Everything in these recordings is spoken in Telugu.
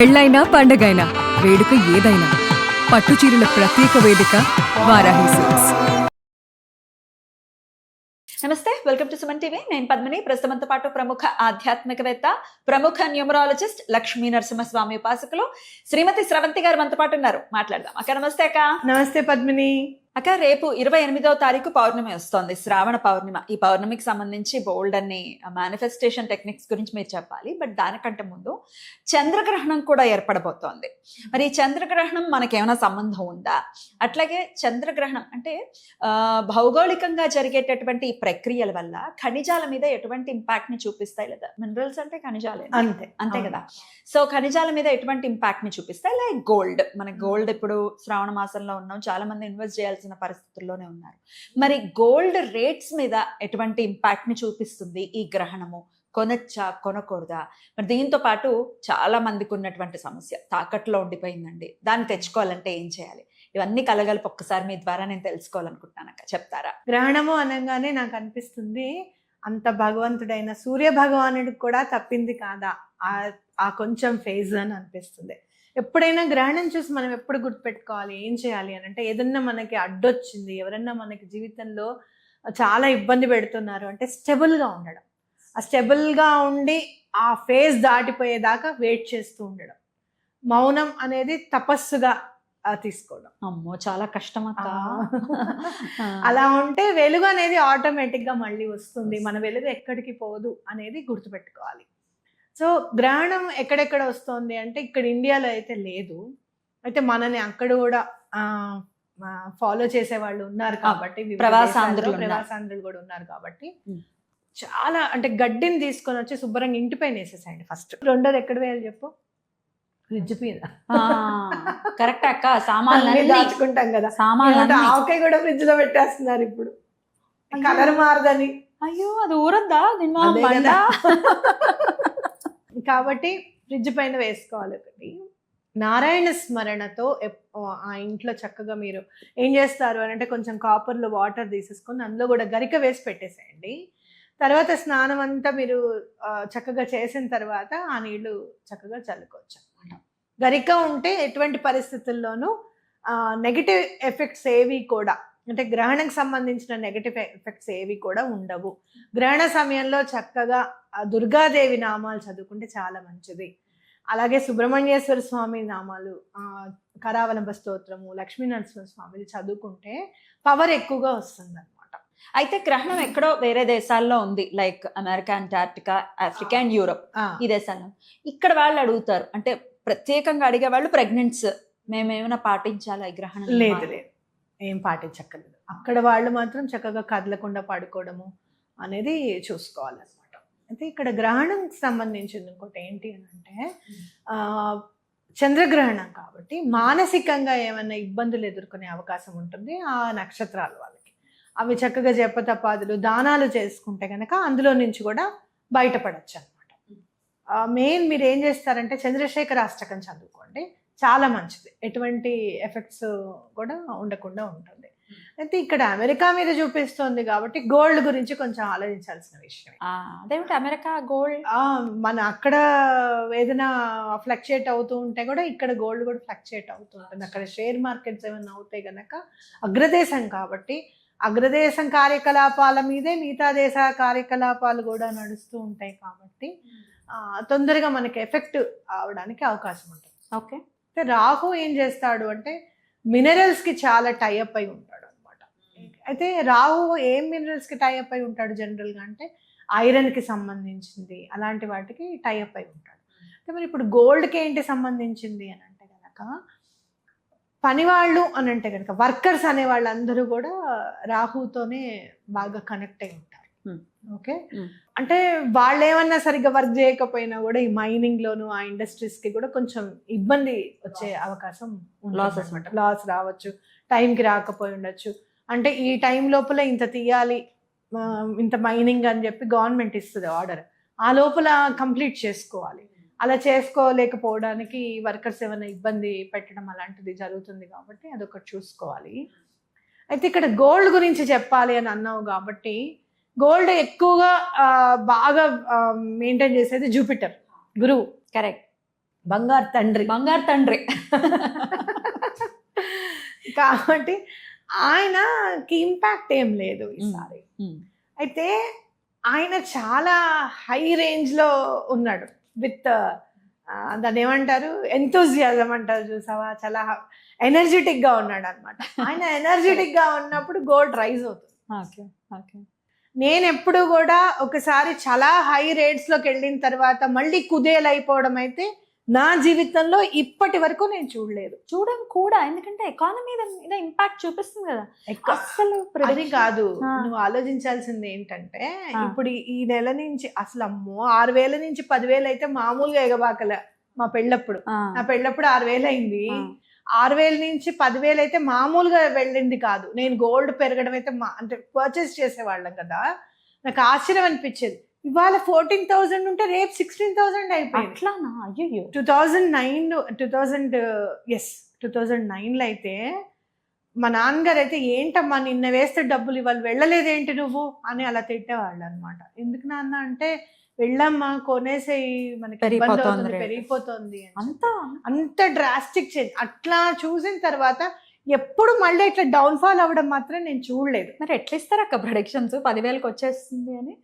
పెళ్ళైనా పండగైనా వేడుక ఏదైనా పట్టుచీరల ప్రత్యేక వేదిక వారాహి సిల్క్స్. నమస్తే, వెల్కమ్ టు సుమన్ టీవీ. నేను పద్మిని. ప్రస్తుతంతో పాటు ప్రముఖ ఆధ్యాత్మికవేత్త, ప్రముఖ న్యూమరాలజిస్ట్, లక్ష్మీ నరసింహస్వామి ఉపాసకులు శ్రీమతి స్రవంతి గారు మనతో పాటు ఉన్నారు. మాట్లాడదాం. అక్క నమస్తే. అక్క నమస్తే పద్మిని. అక్క, రేపు 28వ తారీఖు పౌర్ణమి వస్తోంది, శ్రావణ పౌర్ణిమ. ఈ పౌర్ణమికి సంబంధించి బోల్డ్ అన్ని మేనిఫెస్టేషన్ టెక్నిక్స్ గురించి మీరు చెప్పాలి. బట్ దానికంటే ముందు చంద్రగ్రహణం కూడా ఏర్పడబోతోంది. మరి ఈ చంద్రగ్రహణం మనకేమైనా సంబంధం ఉందా? అట్లాగే చంద్రగ్రహణం అంటే భౌగోళికంగా జరిగేటటువంటి ఈ ప్రక్రియల వల్ల ఖనిజాల మీద ఎటువంటి ఇంపాక్ట్ ని చూపిస్తాయి? లేదా మినరల్స్ అంటే ఖనిజాలే అంతే కదా. సో ఖనిజాల మీద ఎటువంటి ఇంపాక్ట్ ని చూపిస్తాయి? Like gold. మన గోల్డ్ ఇప్పుడు శ్రావణ మాసంలో ఉన్నాం, చాలా మంది ఇన్వెస్ట్ చేయాల్సిన పరిస్థితుల్లోనే ఉన్నారు. మరి గోల్డ్ రేట్స్ మీద ఎటువంటి ఇంపాక్ట్ ని చూపిస్తుంది ఈ గ్రహణము? కొనొచ్చా, కొనకూడదా? మరి దీంతో పాటు చాలా మందికి ఉన్నటువంటి సమస్య తాకట్లో ఉండిపోయిందండి, దాన్ని తెచ్చుకోవాలంటే ఏం చేయాలి? ఇవన్నీ కలగలిపి ఒక్కసారి మీ ద్వారా నేను తెలుసుకోవాలనుకుంటున్నాను. అక్క చెప్తారా? గ్రహణము అనగానే నాకు అనిపిస్తుంది, అంత భగవంతుడైన సూర్య భగవానుడికి కూడా తప్పింది కాదా ఆ కొంచెం ఫేజ్ అని అనిపిస్తుంది. ఎప్పుడైనా గ్రహణం చూసి మనం ఎప్పుడు గుర్తుపెట్టుకోవాలి, ఏం చేయాలి అని అంటే, ఏదన్నా మనకి అడ్డొచ్చింది, ఎవరన్నా మనకి జీవితంలో చాలా ఇబ్బంది పెడుతున్నారు అంటే స్టెబుల్గా ఉండడం, ఆ స్టెబుల్గా ఉండి ఆ ఫేజ్ దాటిపోయేదాకా వెయిట్ చేస్తూ ఉండడం, మౌనం అనేది తపస్సుగా తీసుకోవడం. అమ్మో, చాలా కష్టం అక్క. అలా ఉంటే వెలుగు అనేది ఆటోమేటిక్గా మళ్ళీ వస్తుంది. మన వెలుగు ఎక్కడికి పోదు అనేది గుర్తుపెట్టుకోవాలి. సో గ్రహణం ఎక్కడెక్కడ వస్తుంది అంటే, ఇక్కడ ఇండియాలో అయితే లేదు, అయితే మనని అక్కడ కూడా ఫాలో చేసే వాళ్ళు ఉన్నారు కాబట్టి, ప్రవాసాంధ్రులు కూడా ఉన్నారు కాబట్టి చాలా అంటే గడ్డిని తీసుకొని వచ్చి శుభ్రంగా ఇంటిపైన వేసేసాయండి ఫస్ట్. రెండోది ఎక్కడ వేయాలి చెప్పు? ఫ్రిడ్జ్ మీద. కరెక్ట్ అక్క. సామాన్లు దాచుకుంటాం కదా, సామాన్లు ఆవకాయ కూడా ఫ్రిడ్జ్ లో పెట్టేస్తున్నారు ఇప్పుడు, కలర్ మారదని. అయ్యో, అది ఊరద్దా? కాబట్టి ఫ్రిడ్జ్ పైన వేసుకోవాలి. ఒకటి నారాయణ స్మరణతో ఆ ఇంట్లో చక్కగా మీరు ఏం చేస్తారు అని అంటే, కొంచెం కాపర్లో వాటర్ తీసేసుకొని అందులో కూడా గరిక వేసి పెట్టేసేయండి. తర్వాత స్నానం అంతా మీరు చక్కగా చేసిన తర్వాత ఆ నీళ్లు చక్కగా చల్లుకోవచ్చు అనమాట. గరిక ఉంటే ఎటువంటి పరిస్థితుల్లోనూ నెగిటివ్ ఎఫెక్ట్స్ ఏవి కూడా, అంటే గ్రహణకు సంబంధించిన నెగటివ్ ఎఫెక్ట్స్ ఏవి కూడా ఉండవు. గ్రహణ సమయంలో చక్కగా దుర్గాదేవి నామాలు చదువుకుంటే చాలా మంచిది. అలాగే సుబ్రహ్మణ్యేశ్వర స్వామి నామాలు, కరావలంబ స్తోత్రము, లక్ష్మీ నరసింహ స్వామిది చదువుకుంటే పవర్ ఎక్కువగా వస్తుంది అనమాట. అయితే గ్రహణం ఎక్కడో వేరే దేశాల్లో ఉంది, like America, Antarctica, Africa and Europe, ఈ దేశాల్లో. ఇక్కడ వాళ్ళు అడుగుతారు అంటే, ప్రత్యేకంగా అడిగే వాళ్ళు ప్రెగ్నెంట్స్, మేమేమైనా పాటించాలా ఈ గ్రహణం? లేదు లేదు, ఏం పాటించక్కర్లేదు. అక్కడ వాళ్ళు మాత్రం చక్కగా కదలకుండా పడుకోవడము అనేది చూసుకోవాలన్నమాట. అయితే ఇక్కడ గ్రహణంకి సంబంధించింది ఇంకోటి ఏంటి అని అంటే, చంద్రగ్రహణం కాబట్టి మానసికంగా ఏమైనా ఇబ్బందులు ఎదుర్కొనే అవకాశం ఉంటుంది ఆ నక్షత్రాల వాళ్ళకి. అవి చక్కగా జపతపాదులు, దానాలు చేసుకుంటే కనుక అందులో నుంచి కూడా బయటపడచ్చు అనమాట. మెయిన్ మీరు ఏం చేస్తారంటే, చంద్రశేఖర అష్టకం చదువుకోండి, చాలా మంచిది. ఎటువంటి ఎఫెక్ట్స్ కూడా ఉండకుండా ఉంటుంది. అయితే ఇక్కడ అమెరికా మీద చూపిస్తుంది కాబట్టి గోల్డ్ గురించి కొంచెం ఆలోచించాల్సిన విషయం. అదేమిటి అమెరికా గోల్డ్? మన అక్కడ ఏదైనా ఫ్లక్చుయేట్ అవుతూ ఉంటే కూడా ఇక్కడ గోల్డ్ కూడా ఫ్లక్చుయేట్ అవుతూ ఉంటుంది. అక్కడ షేర్ మార్కెట్స్ ఏమైనా అవుతాయి కనుక, అగ్రదేశం కాబట్టి అగ్రదేశం కార్యకలాపాల మీదే మిగతా దేశ కార్యకలాపాలు కూడా నడుస్తూ ఉంటాయి కాబట్టి తొందరగా మనకి ఎఫెక్ట్ అవడానికి అవకాశం ఉంటుంది. ఓకే. రాహు ఏం చేస్తాడు అంటే, మినరల్స్ కి చాలా టైఅప్ అయి ఉంటాడు అనమాట. అయితే రాహు ఏం మినరల్స్ కి టైఅప్ అయి ఉంటాడు జనరల్ గా అంటే, ఐరన్ కి సంబంధించింది అలాంటి వాటికి టైఅప్ అయి ఉంటాడు. అయితే మరి ఇప్పుడు గోల్డ్ కి ఏంటి సంబంధించింది అని అంటే కనుక, పనివాళ్ళు అని అంటే కనుక వర్కర్స్ అనే వాళ్ళందరూ కూడా రాహుతోనే బాగా కనెక్ట్ అయి ఉంటారు. ఓకే. అంటే వాళ్ళు ఏమన్నా సరిగ్గా వర్క్ చేయకపోయినా కూడా ఈ మైనింగ్ లోను, ఆ ఇండస్ట్రీస్ కి కూడా కొంచెం ఇబ్బంది వచ్చే అవకాశం, లాస్ రావచ్చు, టైంకి రాకపోయి ఉండొచ్చు. అంటే ఈ టైం లోపల ఇంత తీయాలి, ఇంత మైనింగ్ అని చెప్పి గవర్నమెంట్ ఇస్తుంది ఆర్డర్, ఆ లోపల కంప్లీట్ చేసుకోవాలి. అలా చేసుకోలేకపోవడానికి వర్కర్స్ ఏమైనా ఇబ్బంది పెట్టడం అలాంటిది జరుగుతుంది కాబట్టి అదొకటి చూసుకోవాలి. అయితే ఇక్కడ గోల్డ్ గురించి చెప్పాలి అని అన్నావు కాబట్టి, గోల్డ్ ఎక్కువగా బాగా మెయింటైన్ చేసేది జూపిటర్, గురువు. కరెక్ట్. బంగారు తండ్రి. బంగారు తండ్రి. కాబట్టి ఆయనకి ఇంపాక్ట్ ఏం లేదు ఈసారి. అయితే ఆయన చాలా హై రేంజ్ లో ఉన్నాడు విత్ దాన్ని ఏమంటారు, ఎంతూజియాజం అంటారు చూసావా, చాలా ఎనర్జెటిక్ గా ఉన్నాడు అనమాట. ఆయన ఎనర్జెటిక్ గా ఉన్నప్పుడు గోల్డ్ రైజ్ అవుతుంది. నేను ఎప్పుడు కూడా ఒకసారి చాలా హై రేట్స్ లోకి వెళ్ళిన తర్వాత మళ్ళీ కుదేలైపోవడం అయితే నా జీవితంలో ఇప్పటి వరకు నేను చూడలేదు. చూడడం కూడా, ఎందుకంటే ఎకానమీ మీద ఇంపాక్ట్ చూపిస్తుంది కదా. అసలు అది కాదు, నువ్వు ఆలోచించాల్సింది ఏంటంటే ఇప్పుడు ఈ నెల నుంచి అసలు అమ్మో 6,000 నుంచి 10,000 అయితే మామూలుగా ఎగబాకల. మా పెళ్ళప్పుడు, నా పెళ్ళప్పుడు 6,000 అయింది. 6,000 నుంచి 10,000 అయితే మామూలుగా వెళ్ళింది కాదు. నేను గోల్డ్ పెరగడం అయితే అంటే పర్చేస్ చేసేవాళ్ళం కదా, నాకు ఆశ్చర్యం అనిపించేది. ఇవాళ 14,000 ఉంటే రేపు 16,000 అయిపోయింది. అట్లానా? అయ్యో. 2009లో అయితే మా నాన్నగారు అయితే ఏంటమ్మా నిన్న వేస్తే డబ్బులు ఇవాళ వెళ్ళలేదేంటి నువ్వు అని అలా తిట్టేవాళ్ళు అనమాట. ఎందుకు నాన్న అంటే వెళ్ళమ్మా కొనేసేయి, మనకి పెరిగిపోతుంది. అంత డ్రాస్టిక్ చేంజ్. అట్లా చూసిన తర్వాత ఎప్పుడు మళ్ళీ ఇట్లా డౌన్ ఫాల్ అవ్వడం మాత్రం నేను చూడలేదు. మరి ఎట్లా ఇస్తారు అక్క ప్రొడిక్షన్స్ 10,000కి వచ్చేస్తుంది అని?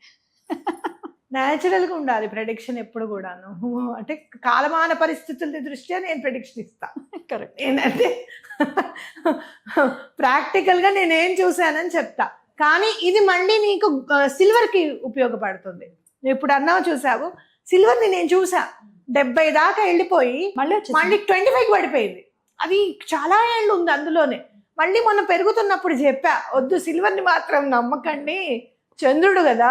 న్యాచురల్ గా ఉండాలి ప్రెడిక్షన్ ఎప్పుడు కూడాను. అంటే కాలమాన పరిస్థితుల దృష్ట్యా నేను ప్రెడిక్షన్ ఇస్తా. కరెక్ట్. ఏంటంటే ప్రాక్టికల్ గా నేనేం చూసానని చెప్తా. కానీ ఇది మళ్ళీ నీకు సిల్వర్ కి ఉపయోగపడుతుంది. నువ్వు ఇప్పుడు అన్నావు చూసావు, సిల్వర్ ని నేను చూసా 70 దాకా వెళ్ళిపోయి మళ్ళీ 25 పడిపోయింది. అది చాలా ఏళ్ళు ఉంది అందులోనే. మళ్ళీ మొన్న పెరుగుతున్నప్పుడు చెప్పా, వద్దు సిల్వర్ ని మాత్రం నమ్మకండి, చంద్రుడు కదా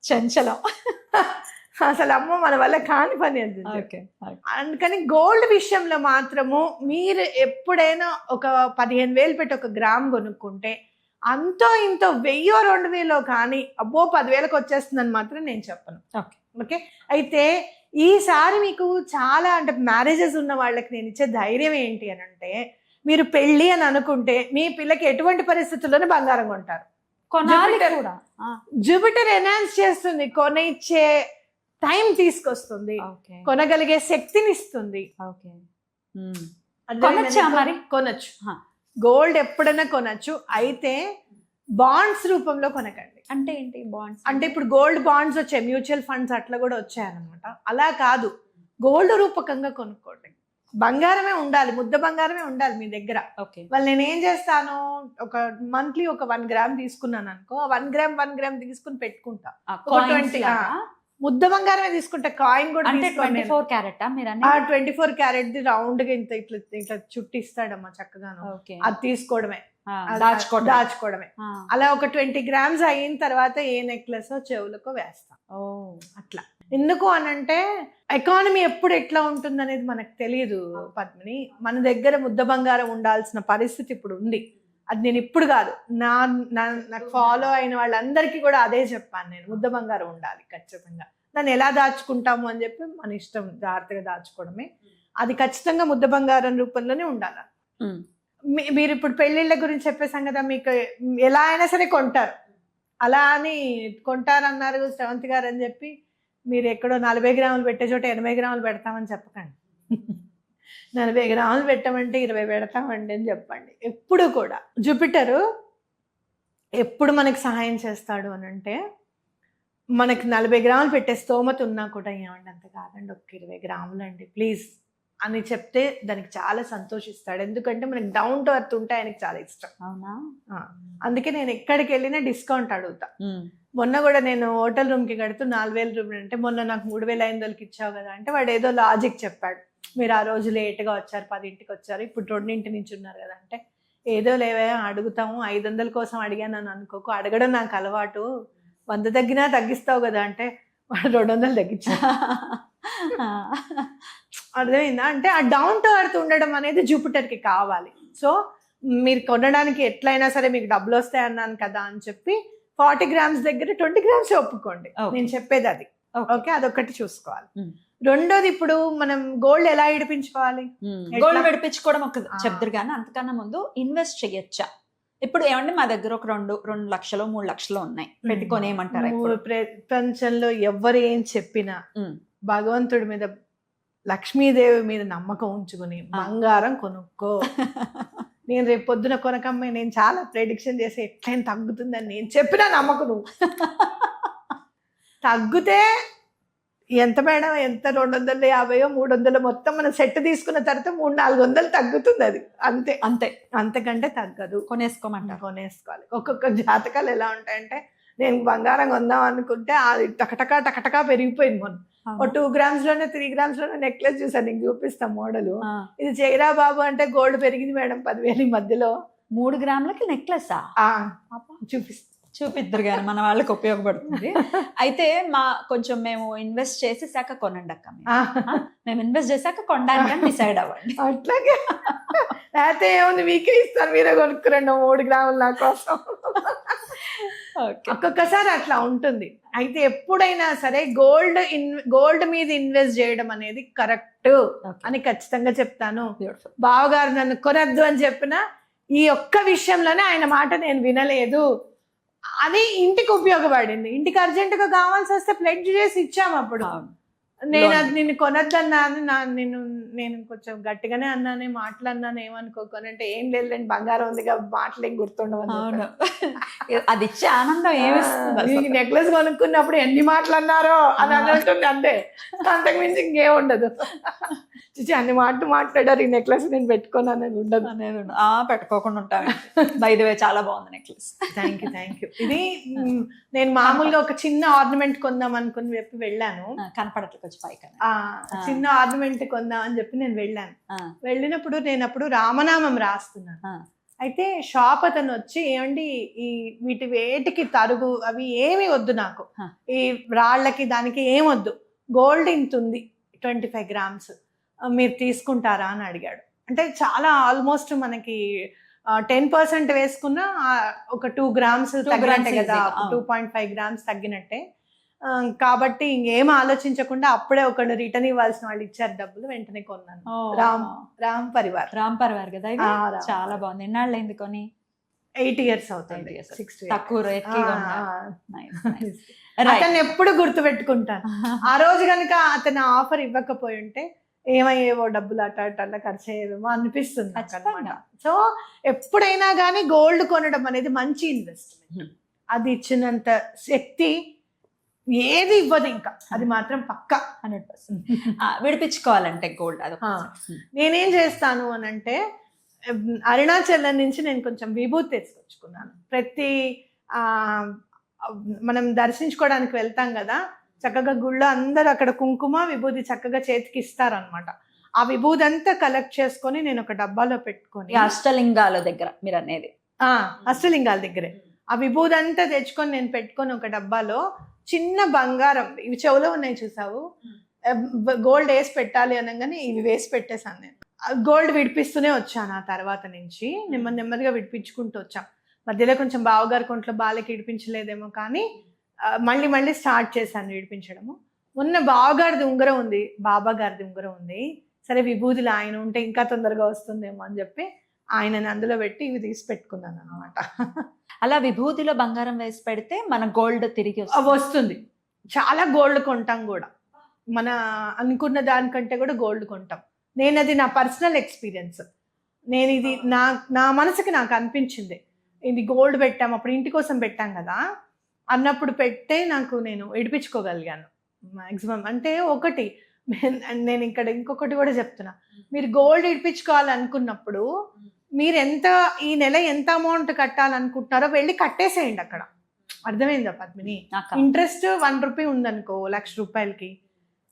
చంచలం, అసలు అమ్మో మన వల్ల కాని పని అది. అందుకని గోల్డ్ విషయంలో మాత్రము మీరు ఎప్పుడైనా ఒక 15,000 పెట్టి ఒక గ్రామ్ కొనుక్కుంటే అంతో ఇంతో 1,000-2,000 కానీ అబ్బో 10,000కి వచ్చేస్తుందని మాత్రం నేను చెప్పను. ఓకే. అయితే ఈసారి మీకు చాలా అంటే మ్యారేజెస్ ఉన్న వాళ్ళకి నేను ఇచ్చే ధైర్యం ఏంటి అని అంటే, మీరు పెళ్ళి అని అనుకుంటే మీ పిల్లకి ఎటువంటి పరిస్థితుల్లోనే బంగారం కొంటారు. జూపిటర్ ఎన్హాన్స్ చేస్తుంది, కొనిచ్చే టైం తీసుకొస్తుంది, కొనగలిగే శక్తిని ఇస్తుంది. కొనొచ్చు, గోల్డ్ ఎప్పుడైనా కొనొచ్చు. అయితే బాండ్స్ రూపంలో కొనకండి. అంటే ఏంటి బాండ్స్? అంటే ఇప్పుడు గోల్డ్ బాండ్స్ వచ్చాయి, మ్యూచువల్ ఫండ్స్ అట్లా కూడా వచ్చాయన్నమాట. అలా కాదు, గోల్డ్ రూపకంగా కొనుక్కోండి. బంగారమే ఉండాలి, ముద్ద బంగారమే ఉండాలి మీ దగ్గర. వాళ్ళు నేనేం చేస్తాను, ఒక మంత్లీ ఒక 1 గ్రామ్ తీసుకున్నాను అనుకో, 1 గ్రామ్ తీసుకుని పెట్టుకుంటా. 20 ముద్ద బంగారమే తీసుకుంటా. కాయిన్ కూడా 24 క్యారెట్ 24 క్యారెట్ రౌండ్ గా ఇంత ఇట్లా ఇట్లా చుట్టిస్తాడమ్మా చక్కగాను. అది తీసుకోవడమే, దాచుకోవడమే. అలా ఒక 20 గ్రామ్స్ అయిన తర్వాత ఏ నెక్లెస్ చెవులకో వేస్తాం. అట్లా ఎందుకు అనంటే ఎకానమీ ఎప్పుడు ఎట్లా ఉంటుంది అనేది మనకు తెలియదు పద్మిని. మన దగ్గర ముద్ద బంగారం ఉండాల్సిన పరిస్థితి ఇప్పుడు ఉంది. అది నేను ఇప్పుడు కాదు, నాకు ఫాలో అయిన వాళ్ళందరికీ కూడా అదే చెప్పాను నేను, ముద్ద బంగారం ఉండాలి ఖచ్చితంగా. దాన్ని ఎలా దాచుకుంటాము అని చెప్పి మన ఇష్టం, జాగ్రత్తగా దాచుకోవడమే. అది ఖచ్చితంగా ముద్ద బంగారం రూపంలోనే ఉండాలి. మీరు ఇప్పుడు పెళ్ళిళ్ళ గురించి చెప్పేసాం కదా, మీకు ఎలా అయినా సరే కొంటారు. అలా అని కొంటారన్నారు శ్రవంతి గారు అని చెప్పి మీరు ఎక్కడో 40 గ్రాములు పెట్టే చోట 80 గ్రాములు పెడతామని చెప్పకండి. 40 గ్రాములు పెట్టమంటే 20 పెడతామండి అని చెప్పండి. ఎప్పుడు కూడా జూపిటరు ఎప్పుడు మనకి సహాయం చేస్తాడు అని అంటే, మనకి 40 గ్రాములు పెట్టే స్తోమత ఉన్నా కూడా ఏమండి అంత కాదండి, ఒక 20 గ్రాములు అండి ప్లీజ్ అని చెప్తే దానికి చాలా సంతోషిస్తాడు. ఎందుకంటే మనకి డౌన్ టు ఎర్త్ ఉంటే ఆయనకి చాలా ఇష్టం. అవునా? అందుకే నేను ఎక్కడికి వెళ్ళినా డిస్కౌంట్ అడుగుతా. మొన్న కూడా నేను హోటల్ రూమ్కి కడుతూ 4,000 రూపాయలు అంటే, మొన్న నాకు 3,500కి ఇచ్చావు కదా అంటే వాడు ఏదో లాజిక్ చెప్పాడు. మీరు ఆ రోజు లేట్గా వచ్చారు, 10ంటికి వచ్చారు, ఇప్పుడు 2 నుంచి ఉన్నారు కదా అంటే, ఏదో లేవే అడుగుతాము, 500 కోసం అడిగాను అని అనుకోకు, అడగడం నాకు అలవాటు, 100 తగ్గినా తగ్గిస్తావు కదా అంటే వాడు 200 తగ్గించా. అర్థమైందా? అంటే ఆ డౌన్ టు ఎర్త్ ఉండడం అనేది జూపిటర్కి కావాలి. సో మీరు కొనడానికి ఎట్లయినా సరే మీకు డబ్బులు వస్తాయి అన్నాను కదా అని చెప్పి 40 గ్రామ్స్ దగ్గర 20 గ్రామ్స్ ఒప్పుకోండి. నేను చెప్పేది అది. ఓకే, అదొకటి చూసుకోవాలి. రెండోది, ఇప్పుడు మనం గోల్డ్ ఎలా విడిపించుకోవాలి? గోల్డ్ విడిపించుకోవడం ఒక చెప్తారు కానీ అంతకన్నా ముందు ఇన్వెస్ట్ చేయొచ్చా? ఇప్పుడు ఏమంటే మా దగ్గర ఒక 2 లక్షలు 3 లక్షలు ఉన్నాయి, పెట్టుకోనేమంటారు? ప్రపంచంలో ఎవరు ఏం చెప్పినా భగవంతుడి మీద లక్ష్మీదేవి మీద నమ్మకం ఉంచుకుని బంగారం కొనుక్కో. నేను రేపు పొద్దున కొనకమ్మాయి, నేను చాలా ప్రెడిక్షన్ చేసి ఎట్లయినా తగ్గుతుందని నేను చెప్పినా నమ్మకం నువ్వు. తగ్గితే ఎంత మేడం, ఎంత 250 300 మొత్తం మనం సెట్ తీసుకున్న తర్వాత 300-400 తగ్గుతుంది. అది అంతే అంతే, అంతకంటే తగ్గదు. కొనేసుకోవాలి. ఒక్కొక్క జాతకాలు ఎలా ఉంటాయంటే, నేను బంగారం కొందాం అనుకుంటే అది టకటకా పెరిగిపోయింది. మొన్న ఓ 2 grams లోనే 3 grams లోనే నెక్లెస్ చూసాను, నీకు చూపిస్తాం మోడల్. ఇది జైరా బాబు అంటే గోల్డ్ పెరిగింది మేడం 10,000 మధ్యలో. 3 గ్రాములకి నెక్లెసా? చూపిద్దరు కానీ మన వాళ్ళకి ఉపయోగపడుతుంది. అయితే మేము ఇన్వెస్ట్ చేసేసాక కొనండి అక్క. మేము ఇన్వెస్ట్ చేశాక కొనడానికి డిసైడ్ అవ్వండి. అట్లాగే అయితే ఏముంది, మీకే ఇస్తాను, మీరే కొనుక్కురండి 3 గ్రాములు నా కోసం. ఒక్కొక్కసారి అట్లా ఉంటుంది. అయితే ఎప్పుడైనా సరే గోల్డ్ మీద ఇన్వెస్ట్ చేయడం అనేది కరెక్ట్ అని ఖచ్చితంగా చెప్తాను. బావగారు నన్ను కొనద్దు అని చెప్పిన ఈ ఒక్క విషయంలోనే ఆయన మాట నేను వినలేదు. అది ఇంటికి ఉపయోగపడింది. ఇంటికి అర్జెంటుగా కావాల్సి వస్తే ప్లెడ్జ్ చేసి ఇచ్చాము. అప్పుడు నేను అది నిన్ను కొనొద్దన్నాను, నేను కొంచెం గట్టిగానే అన్నానే, మాటలు అన్నాను, ఏమనుకోకనంటే ఏం లేదులేండి బంగారం ఉంది కాబట్టి మాటలు ఏం గుర్తుండవు. అది ఇచ్చే ఆనందం ఏమిస్తుంది. నెక్లెస్ కొనుక్కున్నప్పుడు ఎన్ని మాటలు అన్నారో అని అన్నట్టుంది అంతే, అంతకు మించి ఇంకేం ఉండదు. చిచి అన్ని మాటలు మాట్లాడారు, ఈ నెక్లెస్ నేను పెట్టుకున్నాను అని ఉండదు అనేది. పెట్టుకోకుండా ఉంటాను. బై ది వే చాలా బాగుంది నెక్లెస్. Thank you. ఇది నేను మామూలుగా ఒక చిన్న ఆర్నమెంట్ కొందాం అనుకుని చెప్పి వెళ్ళాను. కనపడట్లేదు చిన్న ఆర్నమెంట్ కొందాం అని చెప్పి నేను వెళ్ళాను. వెళ్ళినప్పుడు నేను అప్పుడు రామనామం రాస్తున్నాను. అయితే షాప్ అతను వచ్చి, ఏమండి ఈ వీటి వేటికి తరుగు అవి ఏమి వద్దు నాకు, ఈ రాళ్ళకి దానికి ఏం వద్దు, గోల్డ్ ఇంత ఉంది 25 grams మీరు తీసుకుంటారా అని అడిగాడు. అంటే చాలా ఆల్మోస్ట్ మనకి 10% వేసుకున్నా ఒక 2 grams తగ్గినట్టే కదా, 2.5 grams తగ్గినట్టే. కాబట్టి ఇంకేం ఆలోచించకుండా అప్పుడే ఒకళ్ళు రిటర్న్ ఇవ్వాల్సిన వాళ్ళు ఇచ్చారు డబ్బులు, వెంటనే కొన్నాను. రామ్ పరివార్ కదా, చాలా బాగుంది. ఎన్నాళ్ళు అయింది కొని? 8 years అవుతుంది. 6 తక్కువ రేట్. అతను ఎప్పుడు గుర్తు పెట్టుకుంటాను. ఆ రోజు కనుక అతను ఆఫర్ ఇవ్వకపోయి ఉంటే ఏమయ్యేవో డబ్బులు అట్లా ఖర్చు అయ్యేవేమో అనిపిస్తుంది అనమాట. సో ఎప్పుడైనా కానీ గోల్డ్ కొనడం అనేది మంచి ఇన్వెస్ట్మెంట్. అది ఇచ్చినంత శక్తి ఏది ఇవ్వదు ఇంకా, అది మాత్రం పక్కా 100%. విడిపించుకోవాలంటే గోల్డ్ అది నేనేం చేస్తాను అని అంటే, అరుణాచలం నుంచి నేను కొంచెం విభూతి తెచ్చుకొచ్చుకున్నాను. ప్రతి మనం దర్శించుకోవడానికి వెళ్తాం కదా, చక్కగా గుళ్ళో అందరూ అక్కడ కుంకుమ విభూతి చక్కగా చేతికి ఇస్తారనమాట. ఆ విభూతి అంతా కలెక్ట్ చేసుకొని నేను ఒక డబ్బాలో పెట్టుకొని, అష్టలింగాల దగ్గర మీరు అనేది, అష్టలింగాల దగ్గరే ఆ విభూతి అంతా తెచ్చుకొని నేను పెట్టుకొని ఒక డబ్బాలో చిన్న బంగారం, ఇవి చెవులో ఉన్నాయి చూసావు, గోల్డ్ వేసి పెట్టాలి అనగానే ఇవి వేసి పెట్టేశాను. నేను గోల్డ్ విడిపిస్తూనే వచ్చాను. ఆ తర్వాత నుంచి నెమ్మదిగా విడిపించుకుంటూ వచ్చాం. మధ్యలో కొంచెం బావగారి కొంట్లో బాలకి విడిపించలేదేమో కానీ మళ్ళీ స్టార్ట్ చేశాను విడిపించడము. మొన్న బావగారిది ఉంగరం ఉంది, బాబా గారిది ఉంగరం ఉంది. సరే విభూతులు ఆయన ఉంటే ఇంకా తొందరగా వస్తుందేమో అని చెప్పి ఆయనని అందులో పెట్టి ఇవి తీసి పెట్టుకున్నాను అనమాట. అలా విభూతిలో బంగారం వేసి పెడితే మన గోల్డ్ తిరిగి వస్తుంది. చాలా గోల్డ్ కొంటాం కూడా, మన అనుకున్న దానికంటే కూడా గోల్డ్ కొంటాం. నేను అది నా పర్సనల్ ఎక్స్పీరియన్స్. నేను ఇది నా మనసుకి నాకు అనిపించింది, ఇది గోల్డ్ పెట్టాం అప్పుడు ఇంటి కోసం పెట్టాం కదా అన్నప్పుడు పెట్టే నేను విడిపించుకోగలిగాను మ్యాక్సిమం. అంటే ఒకటి నేను ఇక్కడ ఇంకొకటి కూడా చెప్తున్నా, మీరు గోల్డ్ విడిపించుకోవాలనుకున్నప్పుడు మీరు ఈ నెల ఎంత అమౌంట్ కట్టాలనుకుంటున్నారో వెళ్ళి కట్టేసేయండి అక్కడ. అర్థమైందా పద్మిని? ఇంట్రెస్ట్ 1 రూపీ ఉందనుకో, 1,00,000 రూపాయలకి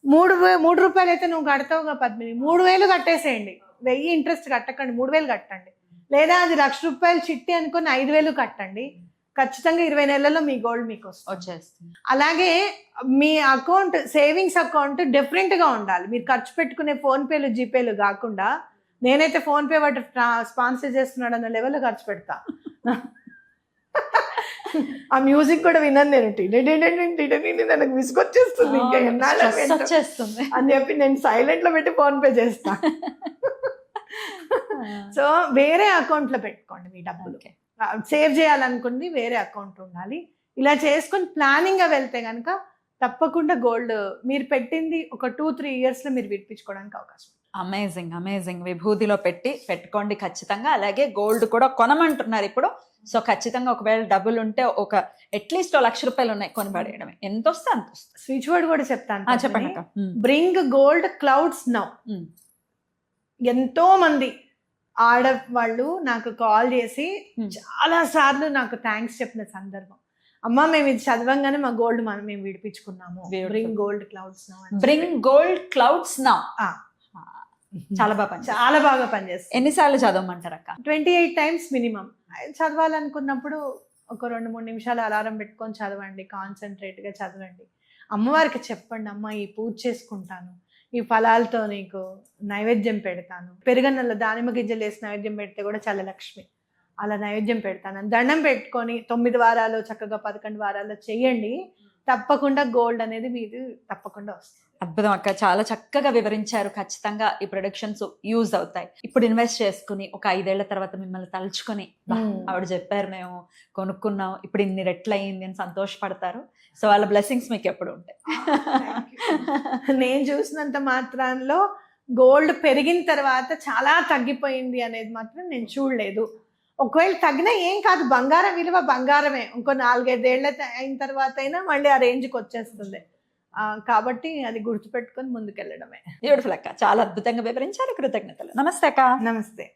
3 రూపాయలు అయితే నువ్వు కడతావుగా పద్మిని, 3,000 కట్టేసేయండి. 1000 ఇంట్రెస్ట్ కట్టకండి, 3,000 కట్టండి. లేదా అది 1,00,000 రూపాయలు చిట్టి అనుకుని 5,000 కట్టండి. ఖచ్చితంగా 20 నెలల్లో మీ గోల్డ్ మీకు వచ్చేస్తుంది. అలాగే మీ అకౌంట్, సేవింగ్స్ అకౌంట్ డిఫరెంట్ గా ఉండాలి. మీరు ఖర్చు పెట్టుకునే ఫోన్ పేలు జీపేలు కాకుండా, నేనైతే ఫోన్ పే వాటి స్పాన్సర్ చేస్తున్నాడు అన్న లెవెల్లో ఖర్చు పెడతా. ఆ మ్యూజిక్ కూడా విన్నాను నేను, నాకు విసుగొచ్చేస్తుంది ఇంకా ఎన్నాళ్ళేస్తుంది అని చెప్పి నేను సైలెంట్ లో పెట్టి ఫోన్ పే చేస్తా. సో వేరే అకౌంట్ లో పెట్టుకోండి మీ డబ్బులు. సేవ్ చేయాలనుకుంది వేరే అకౌంట్ ఉండాలి. ఇలా చేసుకొని ప్లానింగ్ గా వెళ్తే కనుక తప్పకుండా గోల్డ్ మీరు పెట్టింది ఒక 2-3 years లో మీరు విడిపించుకోవడానికి అవకాశం ఉంది. అమేజింగ్ విభూతిలో పెట్టుకోండి ఖచ్చితంగా. అలాగే గోల్డ్ కూడా కొనమంటున్నారు ఇప్పుడు. సో ఖచ్చితంగా ఒకవేళ డబ్బులు ఉంటే ఒక అట్లీస్ట్ 1,00,000 రూపాయలు ఉన్నాయి కొని పడేయడమే. ఎంత వస్తే అంత వస్తుంది. స్విచ్ వర్డ్ కూడా చెప్తాను, చెప్పండి అక్క. Bring gold clouds now. ఉమ్. ఎంతో మంది ఆడవాళ్ళు నాకు కాల్ చేసి చాలా సార్లు నాకు థ్యాంక్స్ చెప్పిన సందర్భం. అమ్మా మేము ఇది చదవంగానే మా గోల్డ్ మేము విడిపించుకున్నాము. Beautiful. Bring gold clouds now. Bring gold clouds now. చాలా బాగా చాలా బాగా పనిచేస్తుంది. ఎన్నిసార్లు చదవమంటారు అక్క? 28 times మినిమం. చదవాలనుకున్నప్పుడు ఒక 2-3 నిమిషాలు అలారం పెట్టుకొని చదవండి, కాన్సన్ట్రేట్ గా చదవండి. అమ్మవారికి చెప్పండి, అమ్మ ఈ పూజ చేసుకుంటాను, ఈ ఫలాలతో నీకు నైవేద్యం పెడతాను, పెరుగన్నెల దానిమ్మ గింజలు వేసి నైవేద్యం పెడితే కూడా చాలా లక్ష్మి, అలా నైవేద్యం పెడతాను, దండం పెట్టుకొని 9 వారాలు చక్కగా 11 వారాల్లో చెయ్యండి. తప్పకుండా గోల్డ్ అనేది మీరు తప్పకుండా వస్తుంది. అద్భుతం అక్క, చాలా చక్కగా వివరించారు. ఖచ్చితంగా ఈ ప్రొడక్షన్స్ యూజ్ అవుతాయి. ఇప్పుడు ఇన్వెస్ట్ చేసుకుని ఒక 5 ఏళ్ల తర్వాత మిమ్మల్ని తలుచుకొని ఆవిడ చెప్పారు మేము కొనుక్కున్నాం, ఇప్పుడు ఇన్ని రెట్లు అయ్యింది అని సంతోషపడతారు. సో వాళ్ళ బ్లెస్సింగ్స్ మీకు ఎప్పుడు ఉంటాయి. నేను చూసినంత మాత్రంలో గోల్డ్ పెరిగిన తర్వాత చాలా తగ్గిపోయింది అనేది మాత్రం నేను చూడలేదు. ఒకవేళ తగ్గినా ఏం కాదు, బంగారం విలువ బంగారమే. ఇంకో 4-5 ఏళ్ళ అయిన తర్వాత అయినా మళ్ళీ ఆ రేంజ్కి వచ్చేస్తుంది. కాబట్టి అది గుర్తుపెట్టుకొని ముందుకెళ్ళడమే. బ్యూటిఫుల్ అక్క, చాలా అద్భుతంగా వివరించారు. కృతజ్ఞతలు. నమస్తే అక్క. నమస్తే.